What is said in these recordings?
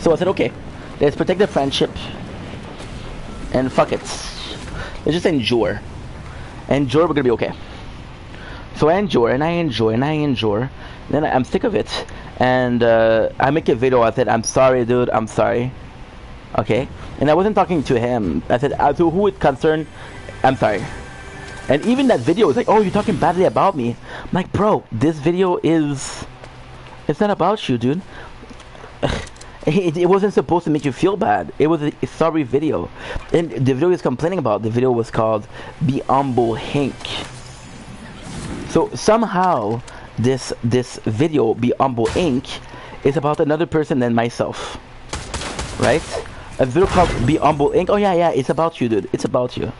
So I said, okay, let's protect the friendship, and fuck it. Let's just endure. Endure, we're gonna be okay. So I endure, and I endure, and I endure. Then I'm sick of it, and I make a video. I said, I'm sorry, dude, I'm sorry. Okay? And I wasn't talking to him. I said, to who it concerned, I'm sorry. And even that video was like, oh, you're talking badly about me. I'm like, bro, this video is... It's not about you, dude. It wasn't supposed to make you feel bad. It was a sorry video. And the video he's complaining about, the video was called Be Humble Hank. So somehow, this video, Be Humble Inc., is about another person than myself. Right? A video called Be Humble Inc. Oh yeah, it's about you, dude. It's about you.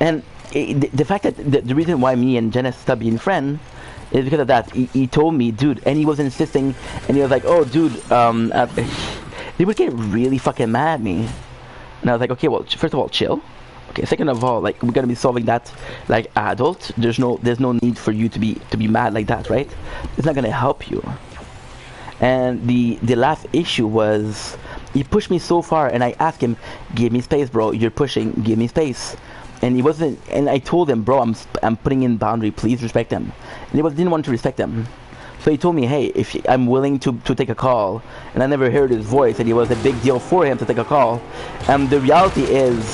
And the fact that the reason why me and Janice stopped being friends is because of that. He told me, dude, and he was insisting, and he was like, oh, dude, they would get really fucking mad at me. And I was like, okay, well, first of all, chill. Okay, second of all, like, we're gonna be solving that like adult. There's no need for you to be mad like that, right? It's not gonna help you. And the last issue was he pushed me so far, and I asked him, give me space, bro, you're pushing, give me space. And he wasn't, and I told him, bro, I'm putting in boundary, please respect them. And he didn't want to respect them. So he told me, hey, if I'm willing to take a call, and I never heard his voice, and it was a big deal for him to take a call. And the reality is,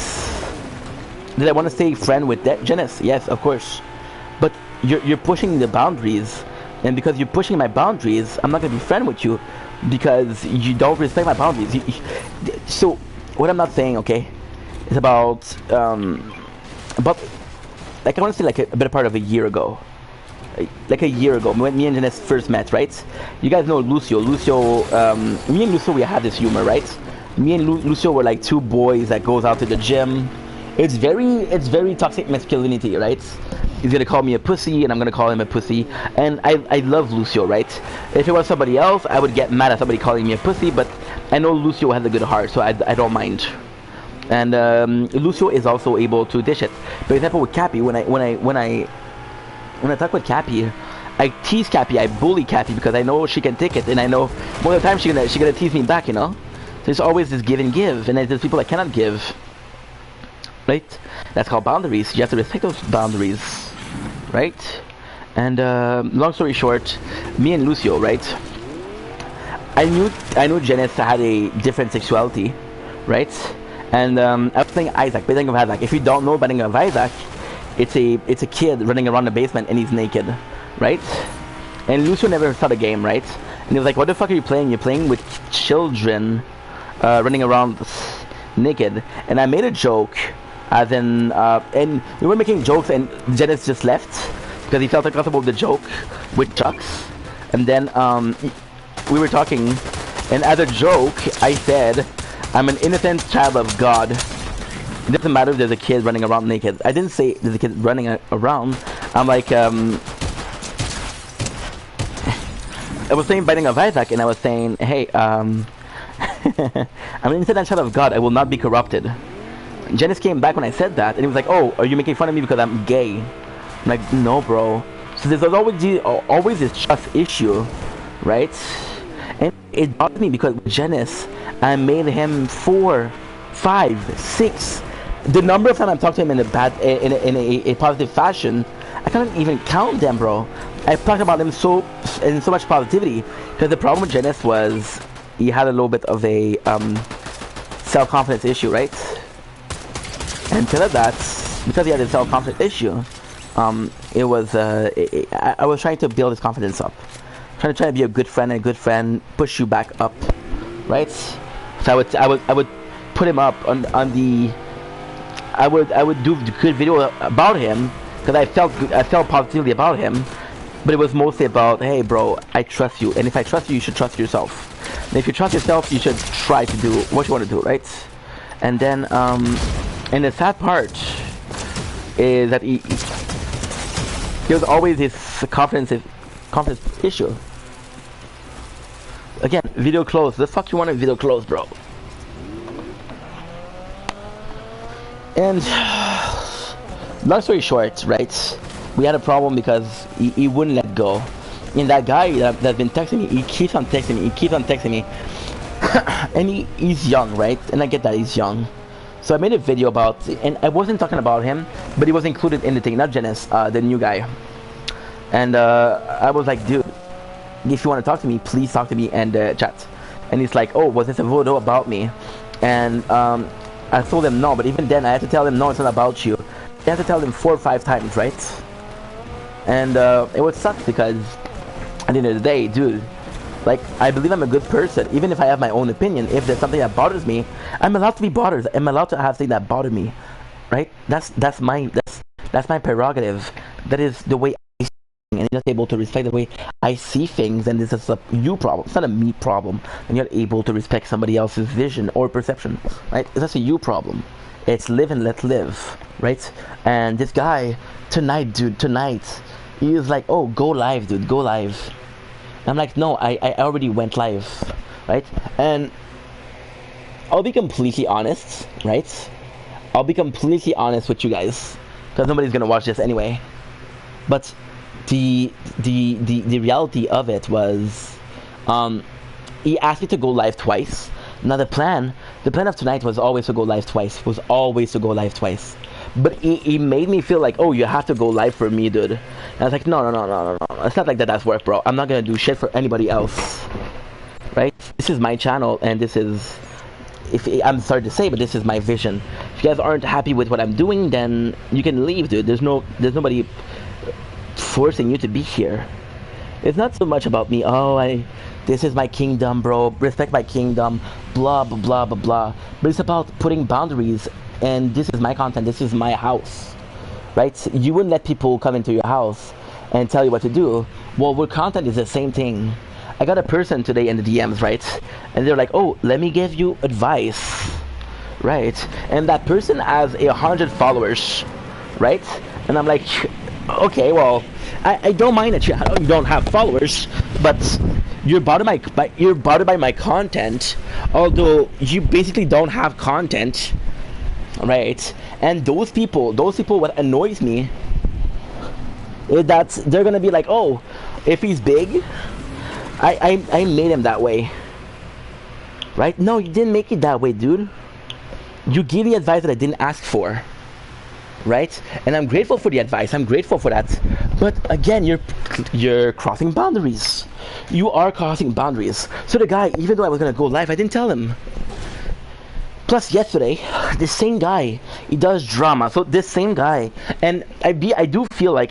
did I want to stay friend with Janice? Yes, of course. But you're pushing the boundaries, and because you're pushing my boundaries, I'm not gonna be friend with you because you don't respect my boundaries. So what I'm not saying, okay, is about like, I want to say like a better part of a year ago. Like a year ago, when me and Janice first met, right? You guys know Lucio. Me and Lucio, we had this humor, right? Me and Lucio were like two boys that goes out to the gym. It's very toxic masculinity, right? He's gonna call me a pussy, and I'm gonna call him a pussy. And I love Lucio, right? If it was somebody else, I would get mad at somebody calling me a pussy, but I know Lucio has a good heart, so I don't mind. And Lucio is also able to dish it. For example, with Cappy, when I talk with Cappy, I tease Cappy, I bully Cappy because I know she can take it, and I know most of the time she's gonna tease me back, you know. There's always this give and give, and there's people that cannot give, right? That's called boundaries. You have to respect those boundaries, right? And long story short, me and Lucio, right? I knew Janice had a different sexuality, right? And I was playing Isaac, Binding of Isaac. If you don't know Binding of Isaac, it's a kid running around the basement and he's naked, right? And Lucio never saw the game, right? And he was like, what the fuck are you playing? You're playing with children running around naked. And I made a joke, as in, and we were making jokes, and Janice just left because he felt uncomfortable with the joke with Chucks. And then we were talking, and as a joke, I said, I'm an innocent child of God. It doesn't matter if there's a kid running around naked. I didn't say there's a kid running around. I'm like, I was saying Binding of Isaac, and I was saying, hey, I'm an innocent child of God. I will not be corrupted. Janice came back when I said that, and he was like, oh, are you making fun of me because I'm gay? I'm like, no, bro. So there's always this trust issue, right? And it bothers me because with Janice, I made him 4, 5, 6. The number of times I've talked to him in a positive fashion, I can't even count them, bro. I've talked about him in so much positivity. Because the problem with Janice was he had a little bit of a self-confidence issue, right? And because of that, because he had a self-confidence issue, it was I was trying to build his confidence up, trying to be a good friend, push you back up, right? So I would put him up on the. I would do good video about him because I felt positively about him, but it was mostly about, hey bro, I trust you, and if I trust you, you should trust yourself. And if you trust yourself, you should try to do what you want to do, right? And then and the sad part is that he was always his confidence issue. Again, video closed. The fuck you want a video closed, bro? And long story short, right? We had a problem because he wouldn't let go. And that guy that's been texting me, he keeps on texting me. And he's young, right? And I get that he's young. So I made a video about, and I wasn't talking about him, but he was included in the thing, not Janice, the new guy. And I was like, dude, if you want to talk to me, please talk to me and chat. And he's like, oh, was this a photo about me? And I told him no, but even then I had to tell him no, it's not about you. I had to tell him 4 or 5 times, right? And it would suck because at the end of the day, dude, like, I believe I'm a good person, even if I have my own opinion. If there's something that bothers me, I'm allowed to be bothered. I'm allowed to have things that bother me, right? That's my prerogative. That is the way I see things, and you're not able to respect the way I see things. And this is a you problem. It's not a me problem. And you're not able to respect somebody else's vision or perception, right? That's a you problem. It's live and let live, right? And this guy tonight, dude, he was like, oh, go live, dude, go live. I'm like, no, I already went live, right? And I'll be completely honest, right? I'll be completely honest with you guys, because nobody's gonna watch this anyway. But the reality of it was, he asked me to go live twice. Now the plan of tonight was always to go live twice. But he made me feel like, oh, you have to go live for me, dude. And I was like, no. It's not like that's work, bro. I'm not gonna do shit for anybody else, right? This is my channel, and this is, I'm sorry to say, but this is my vision. If you guys aren't happy with what I'm doing, then you can leave, dude. There's nobody forcing you to be here. It's not so much about me. Oh, this is my kingdom, bro. Respect my kingdom. Blah blah blah blah blah. But it's about putting boundaries. And this is my content. This is my house, right? You wouldn't let people come into your house and tell you what to do. Well, with content is the same thing. I got a person today in the DMs, right? And they're like, oh, let me give you advice, right? And that person has 100 followers, right? And I'm like, okay, well, I don't mind that you don't have followers, but you're bothered by my content, although you basically don't have content, right? And those people, what annoys me is that they're gonna be like, oh, if he's big, I made him that way, right? No, you didn't make it that way, dude. You gave me advice that I didn't ask for, right? And I'm grateful for the advice. I'm grateful for that. But again, you're crossing boundaries. You are crossing boundaries. So the guy, even though I was gonna go live, I didn't tell him. Plus yesterday, this same guy, he does drama. So this same guy, and I do feel like